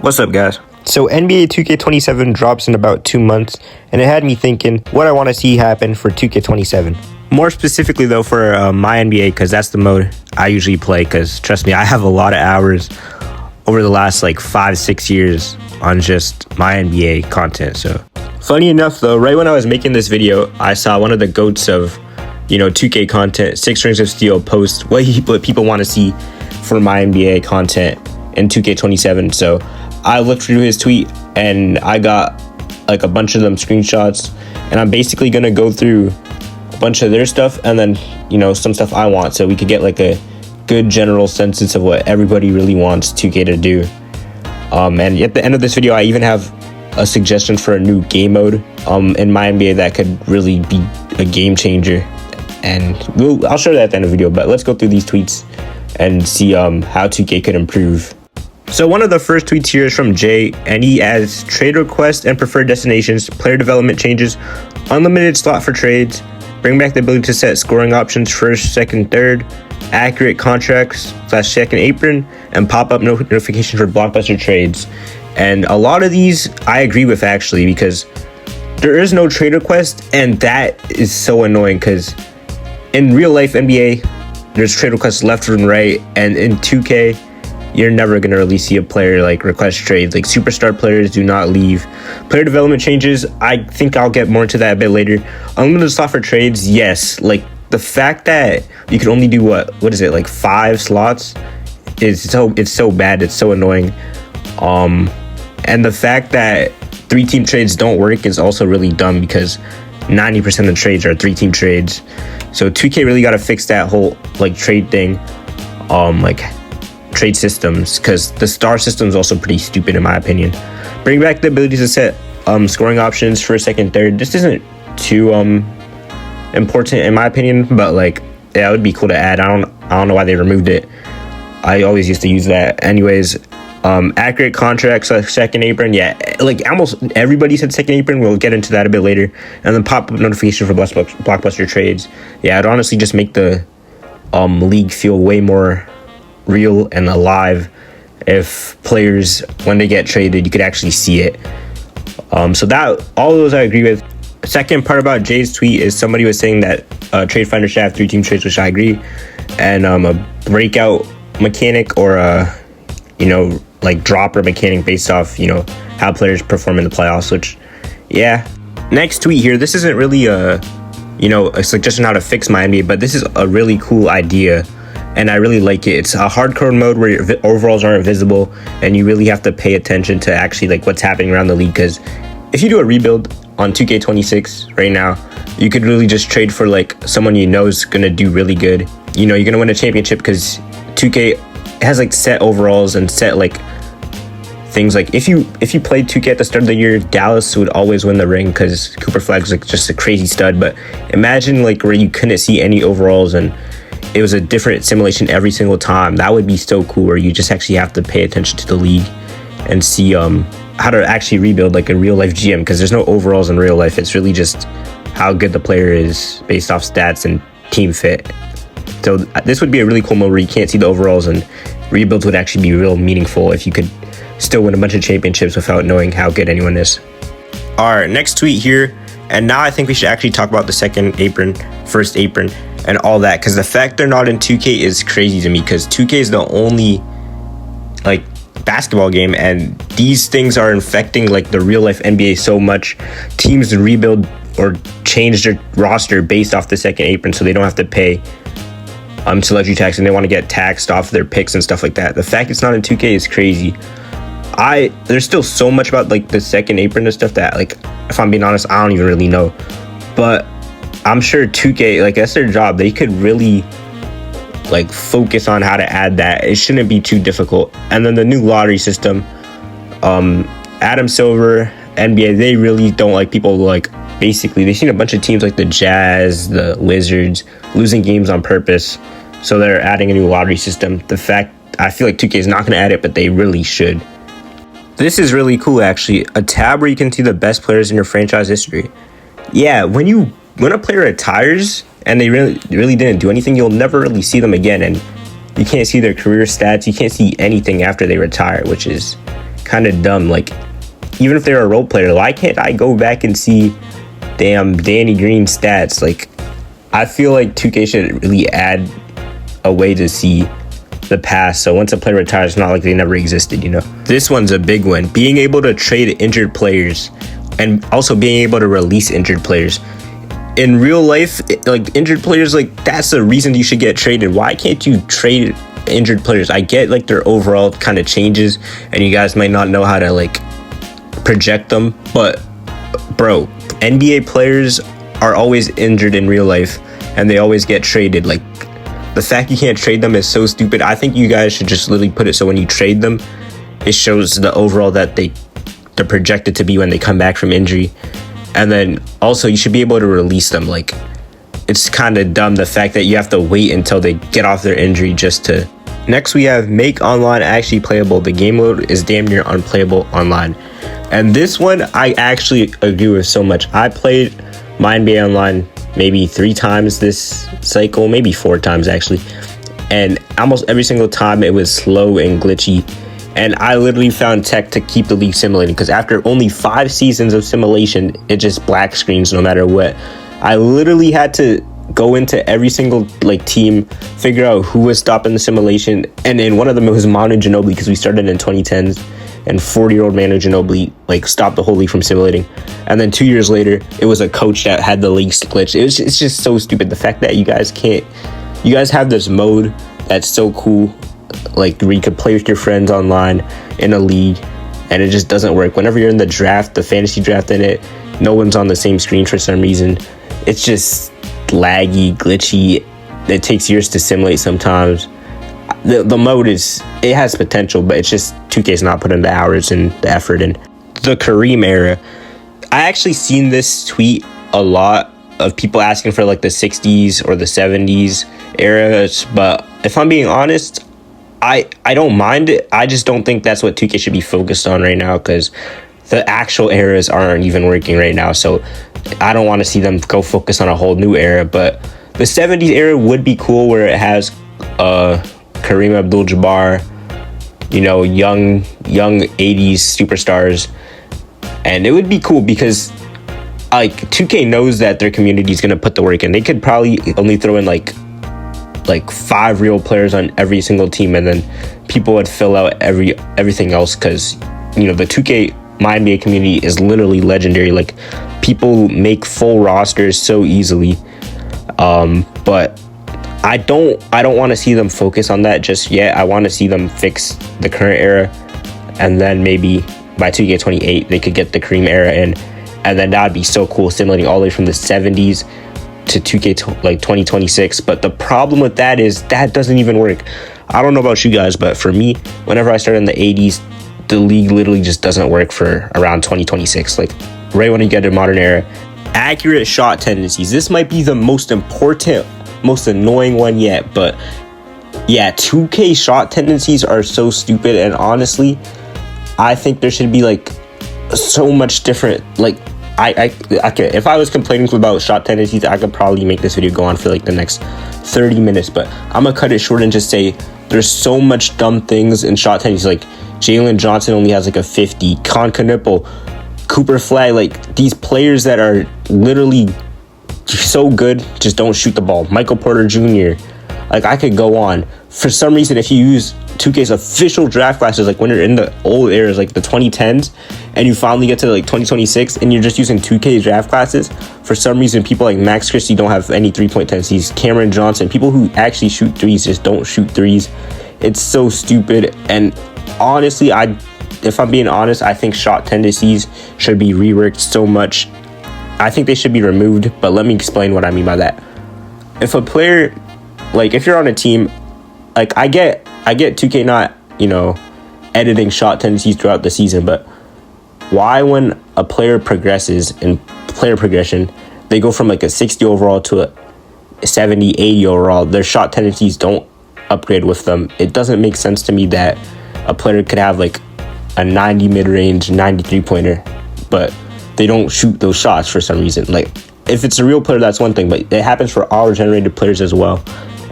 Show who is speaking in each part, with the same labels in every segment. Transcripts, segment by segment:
Speaker 1: What's up, guys? So NBA 2K27 drops in about 2 months, and it had me thinking what I want to see happen for 2K27. More specifically, though, for my NBA, because that's the mode I usually play, because trust me, I have a lot of hours over the last 5-6 years on just my NBA content. So funny enough, though, right when I was making this video, I saw one of the goats of 2K content, 6 Rings of Steel, post what people want to see for my NBA content in 2K27. So I looked through his tweet and I got a bunch of them screenshots, and I'm basically gonna go through a bunch of their stuff and then some stuff I want, so we could get a good general census of what everybody really wants 2K to do. And at the end of this video, I even have a suggestion for a new game mode in my NBA that could really be a game changer, and I'll show that at the end of the video. But let's go through these tweets and see how 2K could improve. So one of the first tweets here is from Jay, and he adds trade requests and preferred destinations, player development changes, unlimited slot for trades, bring back the ability to set scoring options first, second, third, accurate contracts / second apron, and pop-up notification for blockbuster trades. And a lot of these I agree with, actually, because there is no trade request, and that is so annoying, because in real life NBA, there's trade requests left and right, and in 2K, you're never going to really see a player request trades. Superstar players do not leave. Player development changes, I think I'll get more into that a bit later. Unlimited slot for trades, yes. The fact that you can only do what is it, 5 slots is so bad, it's so annoying. And the fact that 3-team trades don't work is also really dumb, because 90% of trades are 3-team trades. So 2K really got to fix that whole trade thing, trade systems, because the star system is also pretty stupid in my opinion. Bring back the ability to set scoring options first, second, third. This isn't too important in my opinion, but yeah, it would be cool to add. I don't know why they removed it. I always used to use that anyways. Accurate contracts, second apron, yeah, almost everybody said second apron. We'll get into that a bit later. And then pop-up notification for blockbuster trades. Yeah, it'd honestly just make the league feel way more real and alive if players, when they get traded, you could actually see it. So that, all of those I agree with. Second part about Jay's tweet is somebody was saying that Trade Finder should have 3-team trades, which I agree, and a breakout mechanic, or a dropper mechanic based off how players perform in the playoffs, which, yeah. Next tweet here, this isn't really a suggestion how to fix my NBA, but this is a really cool idea, and I really like it. It's a hardcore mode where your overalls aren't visible, and you really have to pay attention to actually what's happening around the league, because if you do a rebuild on 2K26 right now, you could really just trade for someone is gonna do really good. You're gonna win a championship, because 2K has set overalls and set things if you played 2K at the start of the year, Dallas would always win the ring because Cooper Flag's just a crazy stud. But imagine where you couldn't see any overalls and it was a different simulation every single time. That would be so cool, where you just actually have to pay attention to the league and see how to actually rebuild a real life GM, because there's no overalls in real life. It's really just how good the player is based off stats and team fit. So this would be a really cool mode where you can't see the overalls, and rebuilds would actually be real meaningful if you could still win a bunch of championships without knowing how good anyone is. All right, next tweet here. And now I think we should actually talk about the second apron, first apron, and all that, because the fact they're not in 2K is crazy to me, because 2K is the only basketball game, and these things are infecting the real life NBA so much. Teams rebuild or change their roster based off the second apron, so they don't have to pay celebrity tax, and they want to get taxed off their picks and stuff like that. The fact it's not in 2K is crazy. There's still so much about the second apron and stuff that if I'm being honest, I don't even really know. But I'm sure 2K, that's their job. They could really focus on how to add that. It shouldn't be too difficult. And then the new lottery system, Adam Silver, NBA, they really don't like people basically they've seen a bunch of teams the Jazz, the Wizards losing games on purpose, so they're adding a new lottery system. The fact, I feel 2K is not going to add it, but they really should. This is really cool, actually. A tab where you can see the best players in your franchise history. Yeah, when a player retires and they really didn't do anything, you'll never really see them again, and you can't see their career stats. You can't see anything after they retire, which is kind of dumb. Like, even if they're a role player, why can't I go back and see damn Danny Green stats? Like, I feel like 2K should really add a way to see the past, so once a player retires, it's not like they never existed, you know. This one's a big one. Being able to trade injured players, and also being able to release injured players. In real life, like, injured players, like, that's the reason you should get traded. Why can't you trade injured players? I get, like, their overall kind of changes, and you guys might not know how to, like, project them, but bro, NBA players are always injured in real life, and they always get traded. Like, the fact you can't trade them is so stupid. I think you guys should just literally put it so when you trade them, it shows the overall that they're projected to be when they come back from injury. And then also you should be able to release them. Like, it's kind of dumb, the fact that you have to wait until they get off their injury just to. Next, we have make online actually playable. The game mode is damn near unplayable online. And this one I actually agree with so much. I played my NBA Online maybe 3 times this cycle, maybe 4 times actually, and almost every single time it was slow and glitchy, and I literally found tech to keep the league simulating, because after only 5 seasons of simulation, it just black screens no matter what. I literally had to go into every single like team, figure out who was stopping the simulation, and in one of them it was Manu Ginobili, because we started in 2010s, and 40-year-old Manu Ginobili like stopped the whole league from simulating. And then 2 years later, it was a coach that had the league glitched. It's just so stupid. The fact that you guys have this mode that's so cool, like where you could play with your friends online in a league, and it just doesn't work. Whenever you're in the draft, the fantasy draft in it, no one's on the same screen for some reason. It's just laggy, glitchy. It takes years to simulate sometimes. The mode it has potential, but it's just 2K's not putting the hours and the effort in. The Kareem era. I actually seen this tweet a lot of people asking for like the 60s or the 70s eras, but if I'm being honest, I don't mind it. I just don't think that's what 2K should be focused on right now, because the actual eras aren't even working right now. So I don't want to see them go focus on a whole new era, but the 70s era would be cool, where it has Kareem Abdul-Jabbar, you know, young 80s superstars, and it would be cool because like 2K knows that their community is going to put the work in. They could probably only throw in like 5 real players on every single team, and then people would fill out everything else, because you know the 2K My NBA community is literally legendary. Like, people make full rosters so easily, but I don't want to see them focus on that just yet. I want to see them fix the current era, and then maybe by 2K28 they could get the Kareem era in, and then that'd be so cool, simulating all the way from the 70s to 2K like 2026. But the problem with that is that doesn't even work. I don't know about you guys, but for me, whenever I started in the 80s, the league literally just doesn't work for around 2026. Like, right when you get to modern era. Accurate shot tendencies. This might be the most important, most annoying one yet, but yeah, 2K shot tendencies are so stupid, and honestly, I think there should be like so much different. Like, I could, if I was complaining about shot tendencies, I could probably make this video go on for like the next 30 minutes, but I'm gonna cut it short and just say there's so much dumb things in shot tendencies. Like, Jalen Johnson only has like a 50, Con Knipple, Cooper Flag, like these players that are literally so good just don't shoot the ball. Michael Porter Jr., like, I could go on. For some reason, if you use 2K's official draft classes, like when you're in the old eras, like the 2010s, and you finally get to like 2026 and you're just using 2K draft classes, for some reason people like Max Christie don't have any 3-point tendencies. Cameron Johnson, people who actually shoot threes just don't shoot threes. It's so stupid. And honestly, if I'm being honest, I think shot tendencies should be reworked so much. I think they should be removed, but let me explain what I mean by that. If a player, like if you're on a team, like I get 2K not, you know, editing shot tendencies throughout the season, but why when a player progresses in player progression, they go from like a 60 overall to a 70, 80 overall, their shot tendencies don't upgrade with them. It doesn't make sense to me that a player could have like a 90 mid-range, 93-pointer, but they don't shoot those shots for some reason. Like, if it's a real player, that's one thing, but it happens for our generated players as well,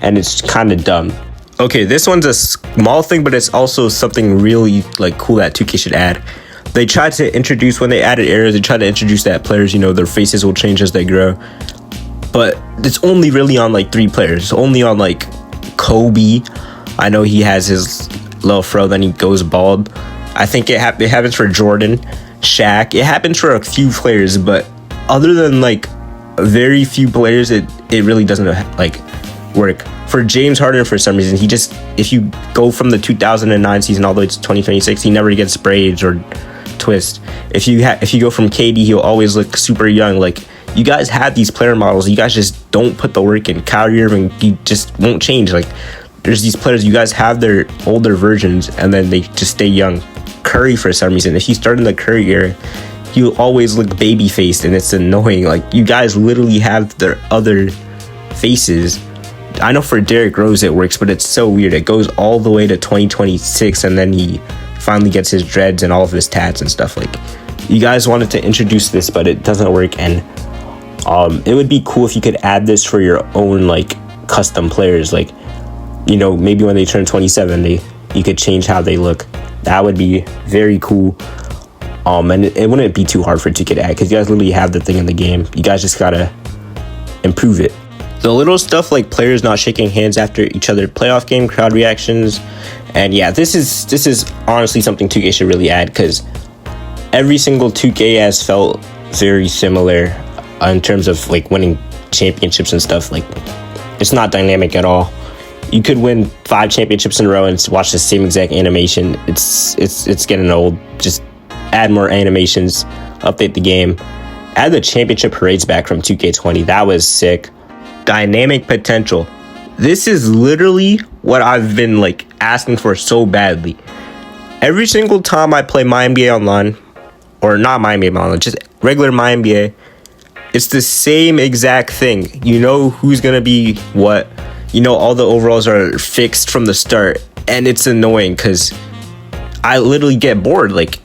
Speaker 1: and it's kind of dumb. Okay, this one's a small thing, but it's also something really like cool that 2K should add. They tried to introduce, when they added eras, they tried to introduce that players, their faces will change as they grow. But it's only really on like 3 players. It's only on like Kobe. I know he has his little fro, then he goes bald. I think it happens for Jordan, Shaq. It happens for a few players, but other than like very few players, it really doesn't like work. For James Harden, for some reason, if you go from the 2009 season all the way to 2026, he never gets braids or twist. If you go from KD, he'll always look super young. Like, you guys have these player models, you guys just don't put the work in. Kyrie Irving, he just won't change. Like, there's these players, you guys have their older versions, and then they just stay young. Curry, for some reason, if you start in the Curry era, he'll always look baby faced, and it's annoying. Like, you guys literally have their other faces. I know for Derrick Rose it works, but it's so weird. It goes all the way to 2026, and then he finally gets his dreads and all of his tats and stuff. Like, you guys wanted to introduce this, but it doesn't work. And it would be cool if you could add this for your own like custom players. Like, maybe when they turn 27, you could change how they look. That would be very cool. And it wouldn't be too hard for 2K to add, because you guys literally have the thing in the game. You guys just gotta improve it. The little stuff like players not shaking hands after each other playoff game, crowd reactions, and yeah, this is honestly something 2K should really add, because every single 2K has felt very similar in terms of like winning championships and stuff. Like, it's not dynamic at all. You could win 5 championships in a row and watch the same exact animation. It's getting old. Just add more animations, update the game, add the championship parades back from 2K20. That was sick. Dynamic potential. This is literally what I've been like asking for so badly. Every single time I play My NBA Online, or not My NBA Online, just regular My NBA, it's the same exact thing. You know who's gonna be what. All the overalls are fixed from the start, and it's annoying because I literally get bored. Like,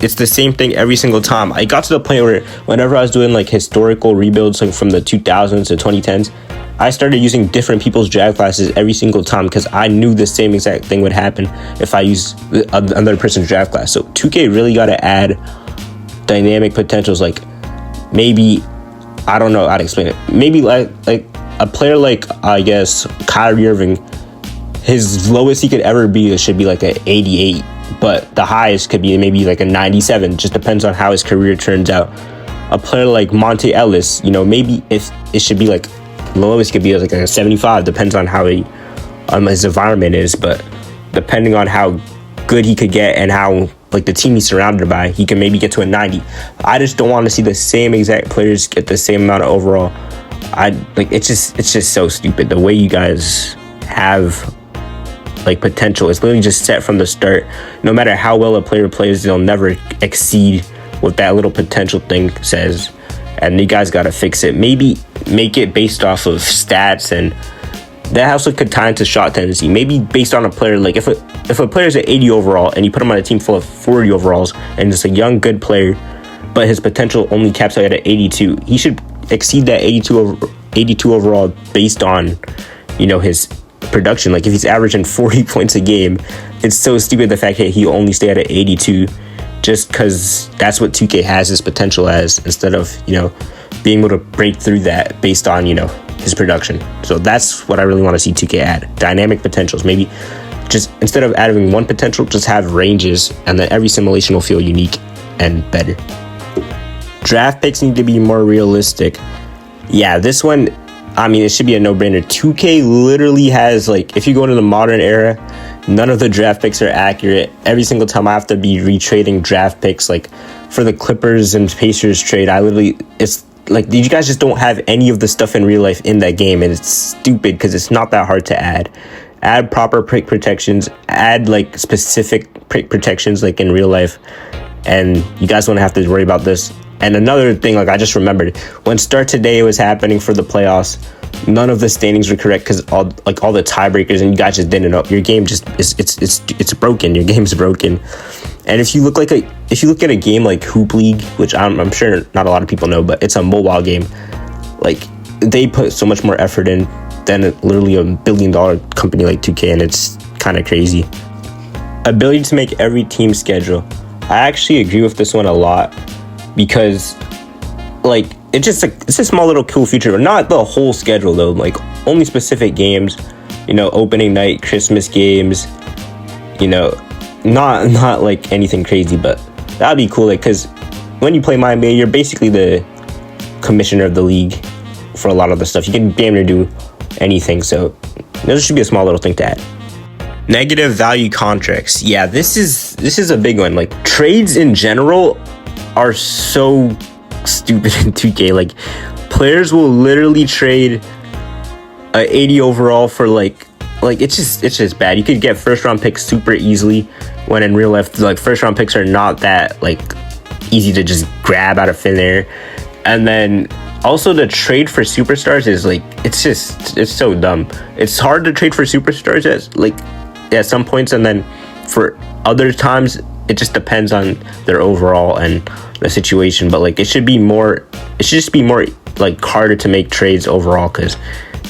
Speaker 1: it's the same thing every single time. I got to the point where whenever I was doing like historical rebuilds, like from the 2000s to 2010s, I started using different people's draft classes every single time, because I knew the same exact thing would happen if I used another person's draft class. So 2K really got to add dynamic potentials. Like, maybe, I don't know how to explain it. Maybe like a player like, I guess, Kyrie Irving, his lowest he could ever be should be like an 88, but the highest could be maybe like a 97. Just depends on how his career turns out. A player like Monte Ellis, maybe if it should be like, the lowest could be like a 75. Depends on how his environment is, but depending on how good he could get and how like the team he's surrounded by, he can maybe get to a 90. I just don't want to see the same exact players get the same amount of overall. It's just so stupid. The way you guys have like potential, it's literally just set from the start. No matter how well a player plays, they'll never exceed what that little potential thing says. And you guys got to fix it. Maybe make it based off of stats, and that also could tie into shot tendency. Maybe based on a player, like if a player's at 80 overall and you put him on a team full of 40 overalls and it's a young, good player, but his potential only caps out at 82, he should exceed that 82 overall based on, his production. Like, if he's averaging 40 points a game, it's so stupid the fact that he only stayed at 82, just because that's what 2K has his potential as, instead of, being able to break through that based on, his production. So that's what I really want to see 2K add. Dynamic potentials. Maybe just instead of adding one potential, just have ranges, and then every simulation will feel unique and better. Draft picks need to be more realistic. Yeah, this one, I mean, it should be a no-brainer. 2K literally has, like, if you go into the modern era, none of the draft picks are accurate. Every single time I have to be retrading draft picks, like for the Clippers and Pacers trade, it's like, you guys just don't have any of the stuff in real life in that game, and it's stupid because it's not that hard to add. Add proper pick protections, add like specific pick protections like in real life, and you guys won't have to worry about this. And another thing, like, I just remembered, when Start Today was happening for the playoffs, none of the standings were correct because all the tiebreakers, and you guys just didn't know. Your game just it's broken. Your game's broken. And if you look at a game like Hoop League, which I'm sure not a lot of people know, but it's a mobile game, like, they put so much more effort in than literally $1 billion company like 2K, and it's kind of crazy. Ability to make every team schedule. I actually agree with this one a lot, because like it's a small little cool feature, but not the whole schedule though. Like only specific games, opening night, Christmas games, not like anything crazy, but that'd be cool. Like, because when you play my NBA, you're basically the commissioner of the league for a lot of the stuff. You can damn near do anything, so this should be a small little thing to add. Negative value contracts. Yeah, this is a big one. Like, trades in general are so stupid in 2K. Like, players will literally trade a 80 overall for like it's just bad. You could get first round picks super easily, when in real life, like, first round picks are not that like easy to just grab out of thin air. And then also the trade for superstars is like, it's so dumb. It's hard to trade for superstars at some points, and then for other times it just depends on their overall and the situation. But like, it should just be more like harder to make trades overall, because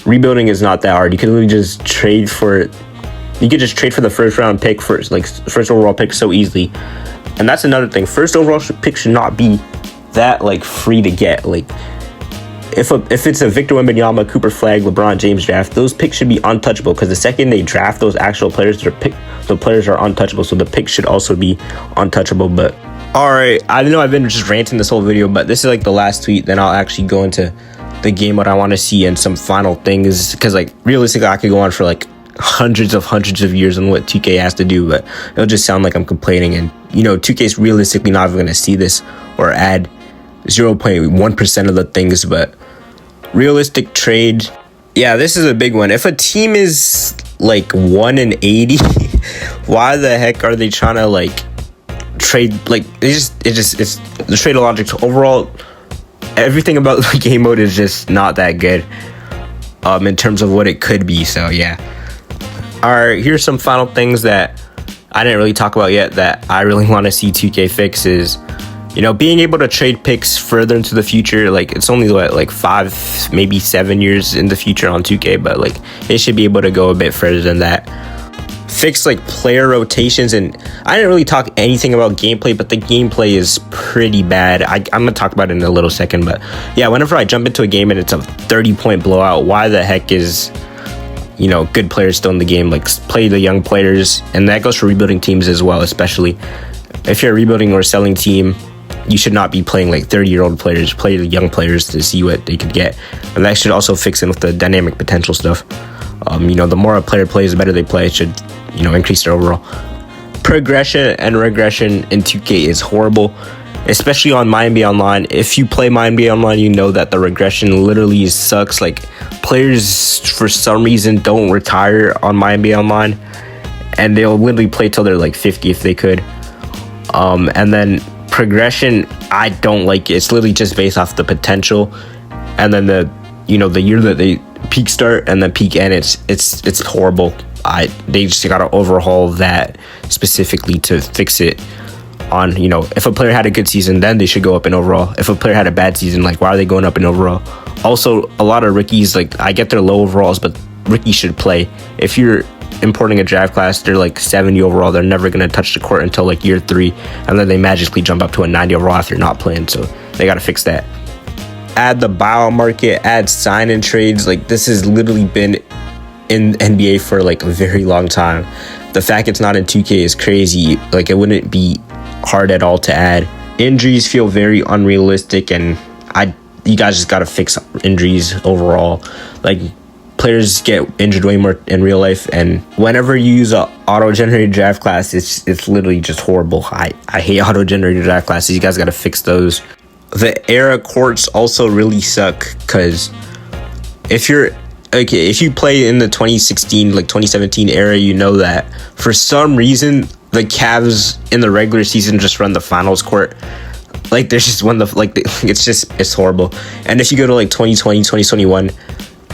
Speaker 1: rebuilding is not that hard. You can literally just trade for the first round pick first overall pick so easily. And that's another thing. First overall pick should not be that like free to get. Like, if it's a Victor Wembanyama, Cooper Flag, LeBron James draft, those picks should be untouchable, because the second they draft those actual players, the players are untouchable. So the picks should also be untouchable. But all right, I know I've been just ranting this whole video, but this is like the last tweet. Then I'll actually go into the game, what I want to see, and some final things, because like realistically I could go on for like hundreds of years on what 2K has to do, but it'll just sound like I'm complaining. And 2K is realistically not even going to see this or add 0.1% of the things. But realistic trade, yeah, this is a big one. If a team is like 1-80, why the heck are they trying to like trade? Like, it's the trade logic overall. Everything about the game mode is just not that good in terms of what it could be. So yeah. All right, here's some final things that I didn't really talk about yet that I really want to see 2K fix is, being able to trade picks further into the future. Like, it's only like 5, maybe 7 years in the future on 2K, but like it should be able to go a bit further than that. Fix like player rotations, and I didn't really talk anything about gameplay, but the gameplay is pretty bad. I'm gonna talk about it in a little second, but yeah, whenever I jump into a game and it's a 30-point blowout, why the heck is good players still in the game? Like, play the young players, and that goes for rebuilding teams as well. Especially if you're a rebuilding or selling team, you should not be playing like 30-year-old players. Play the young players to see what they could get, and that should also fix in with the dynamic potential stuff. The more a player plays, the better they play. It should increase their overall. Progression and regression in 2K is horrible, especially on My NBA Online. If you play My NBA Online, you know that the regression literally sucks. Like, players for some reason don't retire on My NBA Online, and they'll literally play till they're like 50 if they could. And then progression, I don't like it. It's literally just based off the potential, and then the year that they peak start and then peak end, it's horrible. They just gotta overhaul that specifically to fix it. On if a player had a good season, then they should go up in overall. If a player had a bad season, like, why are they going up in overall? Also, a lot of rookies, like, I get their low overalls, but rookies should play. If you're importing a draft class, they're like 70 overall, they're never gonna touch the court until like year 3, and then they magically jump up to a 90 overall after not playing. So they gotta fix that. Add the buyout market, add sign-in trades. Like, this has literally been in NBA for like a very long time. The fact it's not in 2K is crazy. Like, it wouldn't be hard at all to add. Injuries feel very unrealistic, and you guys just gotta fix injuries overall. Like, players get injured way more in real life, and whenever you use a auto-generated draft class, it's literally just horrible. I hate auto-generated draft classes. You guys gotta fix those. The era courts also really suck, because if you play in the 2016, like 2017 era, you know that for some reason the Cavs in the regular season just run the finals court. Like, there's just it's horrible. And if you go to like 2020, 2021,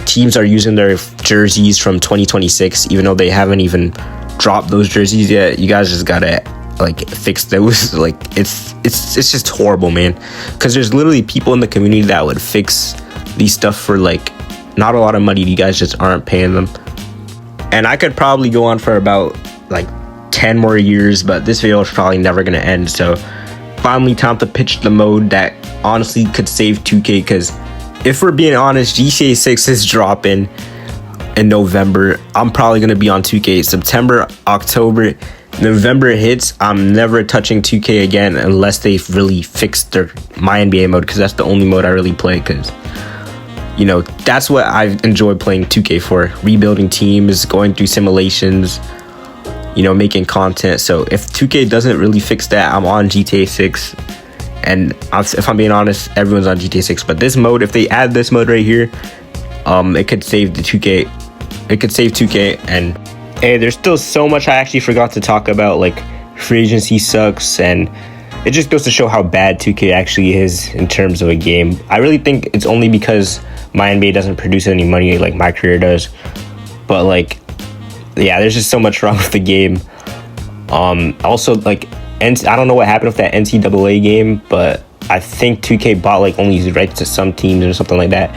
Speaker 1: teams are using their jerseys from 2026, even though they haven't even dropped those jerseys yet. You guys just gotta like fix those. Like, it's just horrible, man. Because there's literally people in the community that would fix these stuff for like not a lot of money. You guys just aren't paying them. And I could probably go on for about like 10 more years, but this video is probably never going to end. So finally time to pitch the mode that honestly could save 2K, because if we're being honest, GTA 6 is dropping in November. I'm probably going to be on 2K. September, October, November hits, I'm never touching 2K again unless they've really fixed their My NBA mode, because that's the only mode I really play, because you know, that's what I enjoy playing 2K for. Rebuilding teams, going through simulations, you know, making content. So if 2K doesn't really fix that, I'm on GTA 6. And if I'm being honest, everyone's on GTA 6. But this mode, if they add this mode right here, it could save the 2K. It could save 2K. And hey, there's still so much I actually forgot to talk about. Like, free agency sucks, and it just goes to show how bad 2K actually is in terms of a game. I really think it's only because My NBA doesn't produce any money like My Career does. But like, yeah, there's just so much wrong with the game. Also, like, I don't know what happened with that NCAA game, but I think 2K bought like only rights to some teams or something like that.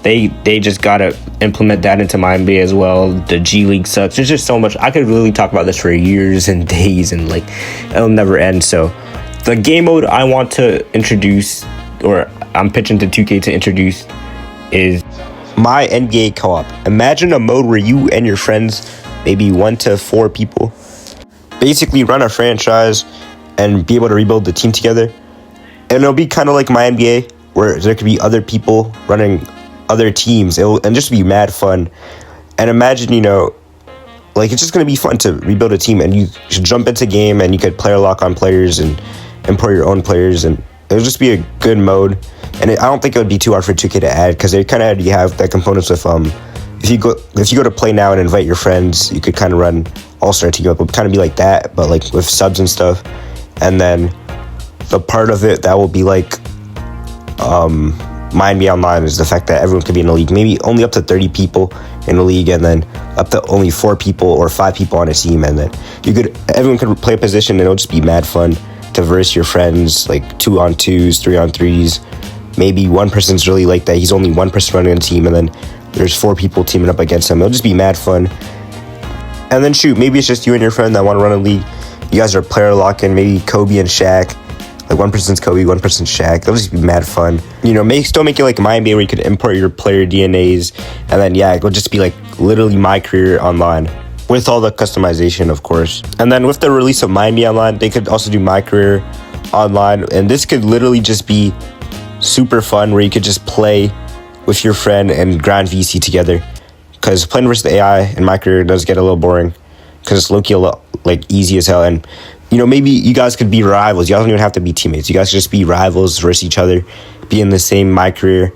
Speaker 1: They just gotta implement that into My NBA as well. The G League sucks. There's just so much. I could really talk about this for years and days, and like, it'll never end. So the game mode I want to introduce, or I'm pitching to 2K to introduce, is My NBA Co-op. Imagine a mode where you and your friends, maybe 1 to 4 people, basically run a franchise and be able to rebuild the team together. And it'll be kind of like My NBA, where there could be other people running other teams. And just be mad fun. And imagine, you know, like, it's just going to be fun to rebuild a team, and you should jump into game and you could player lock on players and import your own players, and it'll just be a good mode. And I don't think it would be too hard for 2K to add, because they kind of already have that components with if you go to play now and invite your friends, you could kind of run all-star team up. It would kind of be like that, but like with subs and stuff. And then the part of it that will be like My NBA Online is the fact that everyone could be in a league, maybe only up to 30 people in a league, and then up to only 4 people or 5 people on a team, and then everyone could play a position, and it'll just be mad fun to verse your friends, like 2-on-2s, 3-on-3s. Maybe one person's really like that, he's only one person running a team, and then there's 4 people teaming up against him. It'll just be mad fun. And then shoot, maybe it's just you and your friend that want to run a league. You guys are player locking, maybe Kobe and Shaq. Like, one person's Kobe, one person's Shaq. That'll just be mad fun. You know, still make it like My NBA, where you could import your player DNAs. And then, yeah, it'll just be like literally My Career Online, with all the customization, of course. And then with the release of My NBA Online, they could also do My Career Online. And this could literally just be super fun, where you could just play with your friend and grind VC together. Because playing versus the AI in My Career does get a little boring, because it's low-key a lot, like, easy as hell. And, you know, maybe you guys could be rivals. You guys don't even have to be teammates. You guys could just be rivals versus each other, be in the same My Career,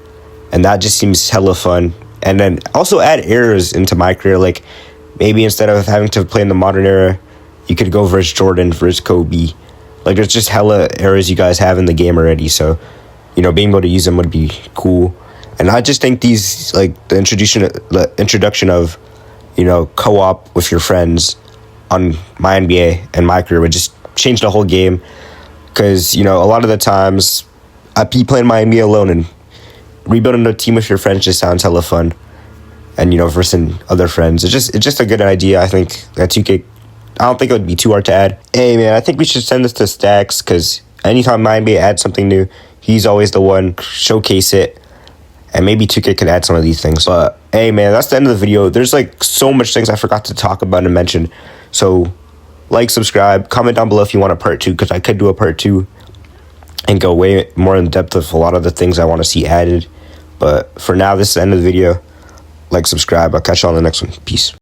Speaker 1: and that just seems hella fun. And then also add eras into My Career. Like, maybe instead of having to play in the modern era, you could go versus Jordan versus Kobe. Like, there's just hella eras you guys have in the game already. So, you know, being able to use them would be cool. And I just think these, like, the introduction of, you know, co-op with your friends on My NBA and My Career would just change the whole game. Because, you know, a lot of the times I'd be playing My NBA alone, and rebuilding a team with your friends just sounds hella fun. And, you know, versus other friends, it's just a good idea. I think that 2K, I don't think it would be too hard to add. Hey, man, I think we should send this to Stacks, because anytime My NBA adds something new, he's always the one showcase it. And maybe 2K could add some of these things. But, hey, man, that's the end of the video. There's, like, so much things I forgot to talk about and mention. So, like, subscribe, comment down below if you want a part 2, because I could do a part 2 and go way more in depth with a lot of the things I want to see added. But for now, this is the end of the video. Like, subscribe. I'll catch you on the next one. Peace.